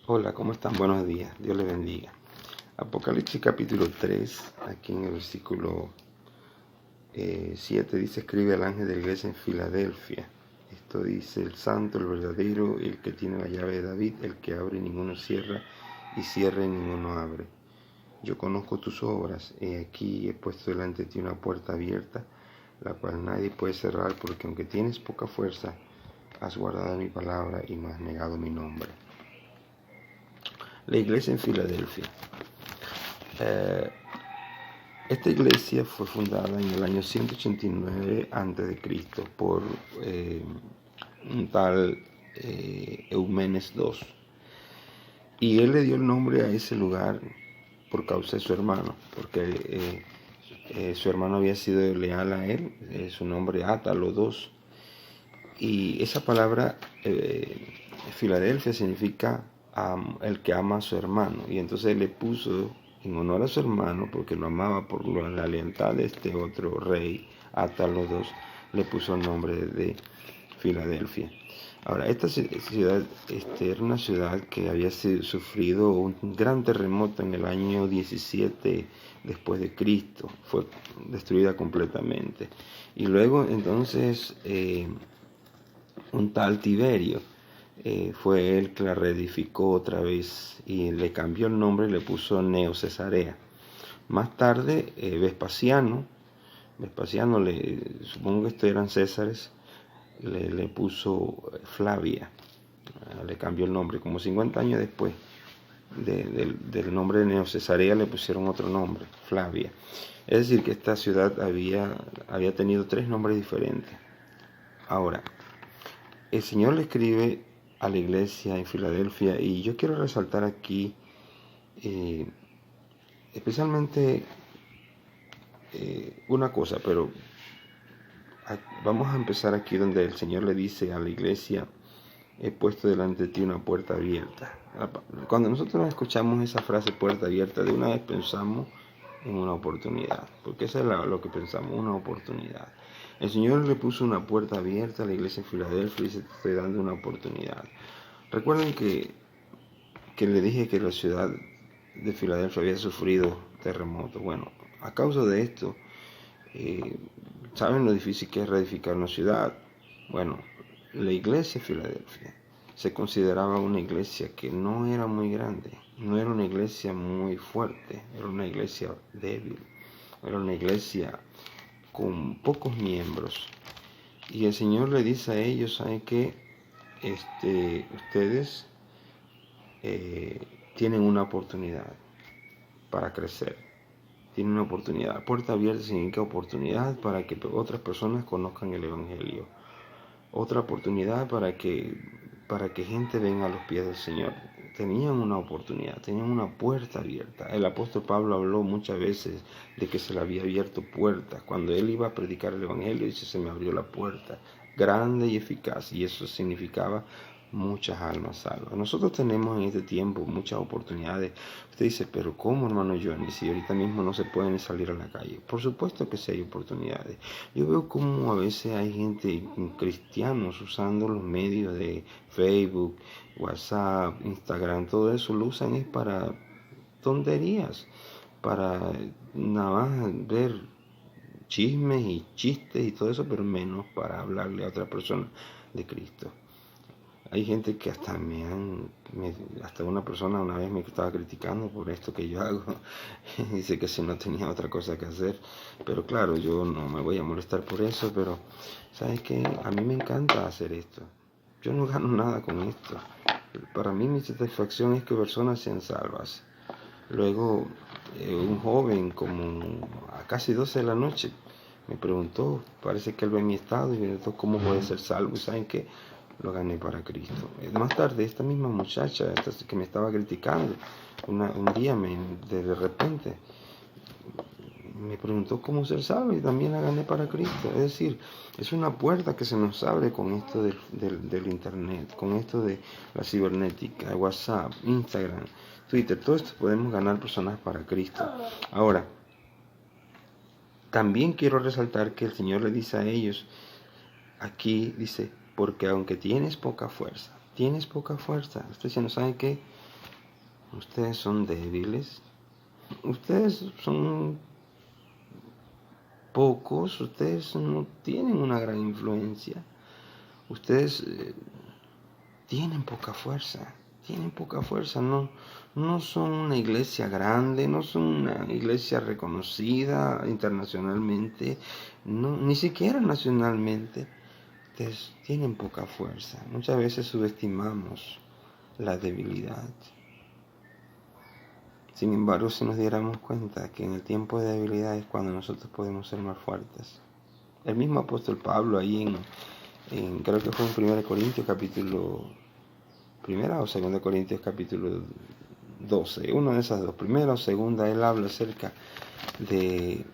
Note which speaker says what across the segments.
Speaker 1: Hola, ¿cómo están? Buenos días, Dios les bendiga. Apocalipsis capítulo 3, aquí en el versículo 7 dice: escribe al ángel de la iglesia en Filadelfia. Esto dice: el santo, el verdadero, el que tiene la llave de David, el que abre y ninguno cierra, y cierra y ninguno abre. Yo conozco tus obras, he aquí he puesto delante de ti una puerta abierta, la cual nadie puede cerrar, porque aunque tienes poca fuerza, has guardado mi palabra y no has negado mi nombre. La iglesia en Filadelfia. Esta iglesia fue fundada en el año 189 a.C. por un tal Eumenes II. Y él le dio el nombre a ese lugar por causa de su hermano, porque su hermano había sido leal a él, su nombre Átalo II. Y esa palabra, Filadelfia, significa el que ama a su hermano. Y entonces él le puso, en honor a su hermano, porque lo amaba por la lealtad de este otro rey, Átalo II, le puso el nombre de Filadelfia. Ahora, esta ciudad era una ciudad que había sufrido un gran terremoto en el año 17 después de Cristo. Fue destruida completamente. Y luego, entonces, un tal Tiberio fue él que la reedificó otra vez y le cambió el nombre y le puso Neo Cesarea. Más tarde, Vespasiano, supongo que estos eran Césares, le puso Flavia, le cambió el nombre. Como 50 años después del nombre de Neo Cesarea le pusieron otro nombre, Flavia. Es decir, que esta ciudad había tenido 3 nombres diferentes. Ahora, el Señor le escribe a la iglesia en Filadelfia y yo quiero resaltar aquí especialmente una cosa, pero vamos a empezar aquí donde el Señor le dice a la iglesia: he puesto delante de ti una puerta abierta. Cuando nosotros escuchamos esa frase, puerta abierta, de una vez pensamos en una oportunidad, porque eso es lo que pensamos, una oportunidad. El Señor le puso una puerta abierta a la iglesia en Filadelfia y dice: te estoy dando una oportunidad. Recuerden que le dije que la ciudad de Filadelfia había sufrido terremotos. Bueno, a causa de esto, ¿saben lo difícil que es reedificar una ciudad? Bueno, la iglesia de Filadelfia se consideraba una iglesia que no era muy grande, no era una iglesia muy fuerte, era una iglesia débil, era una iglesia con pocos miembros. Y el Señor le dice a ellos: ¿saben qué? Ustedes tienen una oportunidad para crecer. Tienen una oportunidad. Puerta abierta significa oportunidad para que otras personas conozcan el Evangelio. Otra oportunidad para que gente venga a los pies del Señor. Tenían una oportunidad, tenían una puerta abierta. El apóstol Pablo habló muchas veces de que se le había abierto puertas. Cuando él iba a predicar el Evangelio, dice: se me abrió la puerta, grande y eficaz. Y eso significaba muchas almas salvas. Nosotros tenemos en este tiempo muchas oportunidades. Usted dice: pero ¿cómo, hermano Johnny? Si ahorita mismo no se puede ni salir a la calle. Por supuesto que sí hay oportunidades. Yo veo como a veces hay gente, cristianos, usando los medios de Facebook, WhatsApp, Instagram, todo eso lo usan es para tonterías, para nada más ver chismes y chistes y todo eso, pero menos para hablarle a otra persona de Cristo. Hay gente que hasta una persona una vez me estaba criticando por esto que yo hago. Dice que si no tenía otra cosa que hacer. Pero claro, yo no me voy a molestar por eso, pero ¿sabes qué? A mí me encanta hacer esto. Yo no gano nada con esto. Para mí mi satisfacción es que personas sean salvas. Luego, un joven como a casi 12 de la noche me preguntó, parece que él ve mi estado y me preguntó cómo puede ser salvo. ¿Y saben qué? Lo gané para Cristo. Más tarde, esta misma muchacha que me estaba criticando, un día de repente me preguntó cómo ser salvo y también la gané para Cristo. Es decir, es una puerta que se nos abre con esto del internet, con esto de la cibernética, WhatsApp, Instagram, Twitter. Todo esto podemos ganar personas para Cristo. Ahora, también quiero resaltar que el Señor le dice a ellos, aquí dice: porque aunque tienes poca fuerza, usted ya no sabe qué, Ustedes son débiles. Ustedes son pocos. Ustedes no tienen una gran influencia. Ustedes tienen poca fuerza. No son una iglesia grande, no son una iglesia reconocida internacionalmente, no, ni siquiera nacionalmente. Ustedes tienen poca fuerza. Muchas veces subestimamos la debilidad. Sin embargo, si nos diéramos cuenta que en el tiempo de debilidad es cuando nosotros podemos ser más fuertes. El mismo apóstol Pablo ahí creo que fue en 1 Corintios capítulo 1 o 2 Corintios capítulo 12, una de esas dos, primera o segunda, él habla acerca de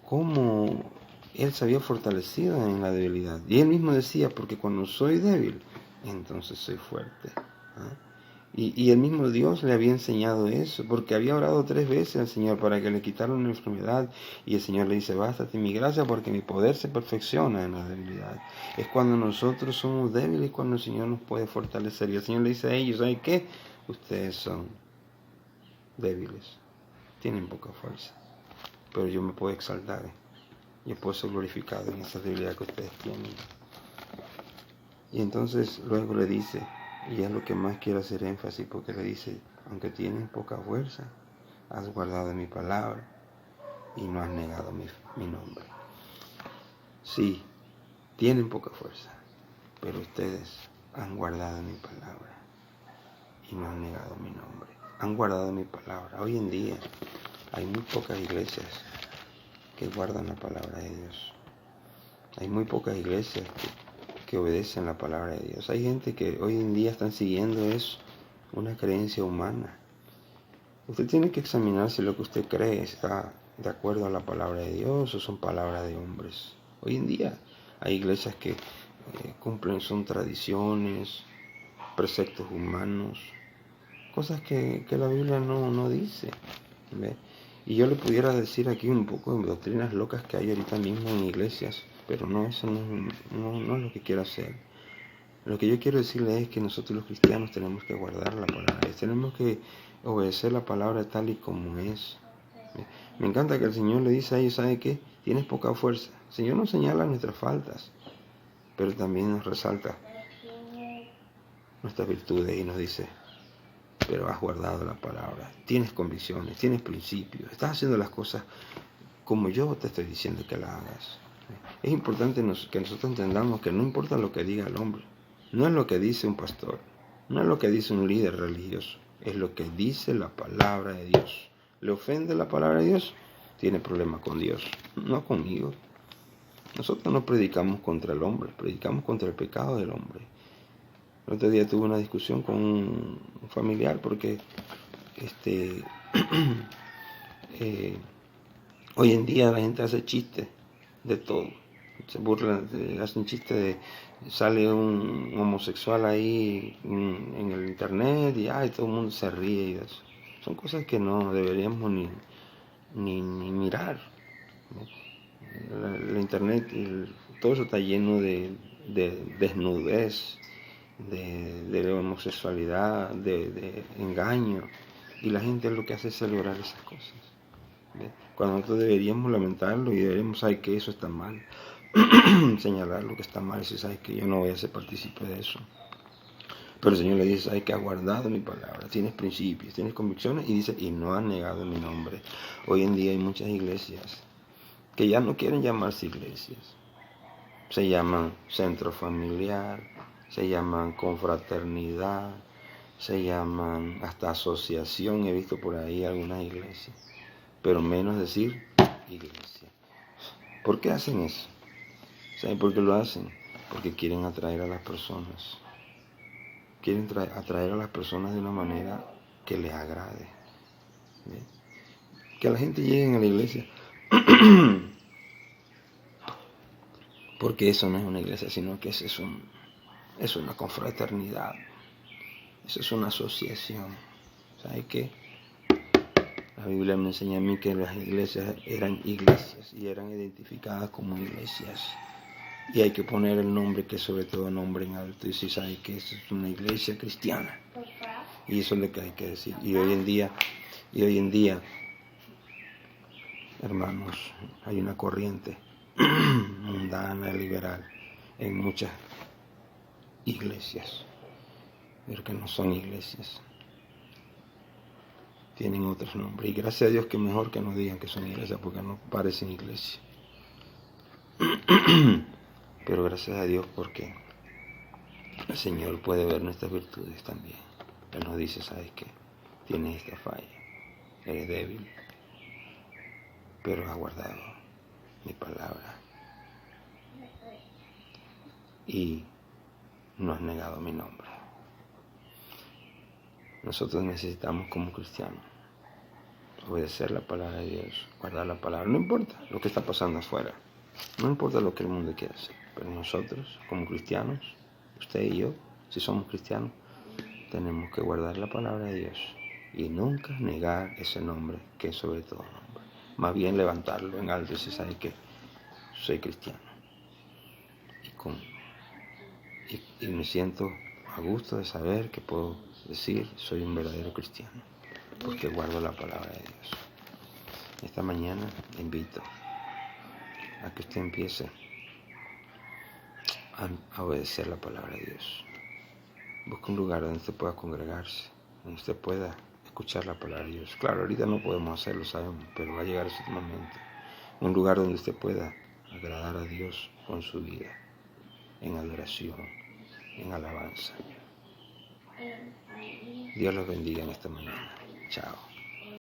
Speaker 1: cómo él se había fortalecido en la debilidad. Y él mismo decía, porque cuando soy débil, entonces soy fuerte. ¿Ah? Y el mismo Dios le había enseñado eso, porque había orado 3 veces al Señor para que le quitara una enfermedad, y el Señor le dice, bástate mi gracia porque mi poder se perfecciona en la debilidad. Es cuando nosotros somos débiles cuando el Señor nos puede fortalecer. Y el Señor le dice a ellos, ¿saben qué? Ustedes son débiles, tienen poca fuerza, pero yo me puedo exaltar, yo puedo ser glorificado en esa debilidad que ustedes tienen. Y entonces luego le dice, y es lo que más quiero hacer énfasis, porque le dice, aunque tienes poca fuerza, has guardado mi palabra y no has negado mi nombre. Sí, tienen poca fuerza, pero ustedes han guardado mi palabra y no han negado mi nombre. Han guardado mi palabra. Hoy en día hay muy pocas iglesias que guardan la palabra de Dios. Hay muy pocas iglesias que obedecen la palabra de Dios. Hay gente que hoy en día están siguiendo eso, una creencia humana. Usted tiene que examinar si lo que usted cree está de acuerdo a la palabra de Dios o son palabras de hombres. Hoy en día hay iglesias que son tradiciones, preceptos humanos, cosas que la Biblia no dice. ¿Ve? Y yo le pudiera decir aquí un poco de doctrinas locas que hay ahorita mismo en iglesias, pero no, eso no es lo que quiero hacer. Lo que yo quiero decirle es que nosotros los cristianos tenemos que guardar la palabra, tenemos que obedecer la palabra tal y como es. Me encanta que el Señor le dice a ellos, ¿sabe qué? Tienes poca fuerza. El Señor nos señala nuestras faltas, pero también nos resalta nuestras virtudes y nos dice, pero has guardado la palabra, tienes convicciones, tienes principios, estás haciendo las cosas como yo te estoy diciendo que las hagas. Es importante que nosotros entendamos que no importa lo que diga el hombre, no es lo que dice un pastor, no es lo que dice un líder religioso, es lo que dice la palabra de Dios. ¿Le ofende la palabra de Dios? Tiene problema con Dios, no conmigo. Nosotros no predicamos contra el hombre, predicamos contra el pecado del hombre. El otro día tuve una discusión con un familiar porque hoy en día la gente hace chistes de todo. Se burlan, hacen chistes de sale un homosexual ahí en el internet y todo el mundo se ríe y eso. Son cosas que no deberíamos ni mirar. El internet, todo eso está lleno de desnudez, de homosexualidad, de engaño, y la gente lo que hace es celebrar esas cosas. ¿Ve? Cuando nosotros deberíamos lamentarlo y deberíamos saber que eso está mal, señalar lo que está mal, y si sabes que yo no voy a ser partícipe de eso. Pero el Señor le dice, sabes que has guardado mi palabra, tienes principios, tienes convicciones, y dice, y no has negado mi nombre. Hoy en día hay muchas iglesias que ya no quieren llamarse iglesias, se llaman centro familiar, se llaman confraternidad, se llaman hasta asociación, he visto por ahí algunas iglesias, pero menos decir iglesia. ¿Por qué hacen eso? ¿Saben por qué lo hacen? Porque quieren atraer a las personas. Quieren atraer a las personas de una manera que les agrade. ¿Ve? Que la gente llegue a la iglesia. Porque eso no es una iglesia, sino que es una confraternidad. Eso es una asociación. ¿Sabe qué? La Biblia me enseña a mí que las iglesias eran iglesias y eran identificadas como iglesias. Y hay que poner el nombre que sobre todo nombre en alto. Y si sabe que eso es una iglesia cristiana. Y eso es lo que hay que decir. Y hoy en día, hermanos, hay una corriente mundana, liberal, en muchas iglesias, pero que no son iglesias. Tienen otros nombres. Y gracias a Dios que mejor que no digan que son iglesias, porque no parecen iglesias. Pero gracias a Dios porque el Señor puede ver nuestras virtudes también. Él nos dice, ¿sabes qué? Tienes esta falla, eres débil, pero has guardado mi palabra y no has negado mi nombre. Nosotros necesitamos como cristianos obedecer la palabra de Dios, guardar la palabra. No importa lo que está pasando afuera, no importa lo que el mundo quiera hacer, pero nosotros como cristianos, usted y yo, si somos cristianos, tenemos que guardar la palabra de Dios y nunca negar ese nombre que es sobre todo nombre. Más bien levantarlo en alto y decir, ¿sabe qué? Soy cristiano. Y me siento a gusto de saber que puedo decir, soy un verdadero cristiano, porque guardo la palabra de Dios. Esta mañana le invito a que usted empiece a obedecer la palabra de Dios. Busque un lugar donde usted pueda congregarse, donde usted pueda escuchar la palabra de Dios. Claro, ahorita no podemos hacerlo, sabemos, pero va a llegar ese momento. Un lugar donde usted pueda agradar a Dios con su vida, en adoración, en alabanza. Dios los bendiga en esta mañana. Chao.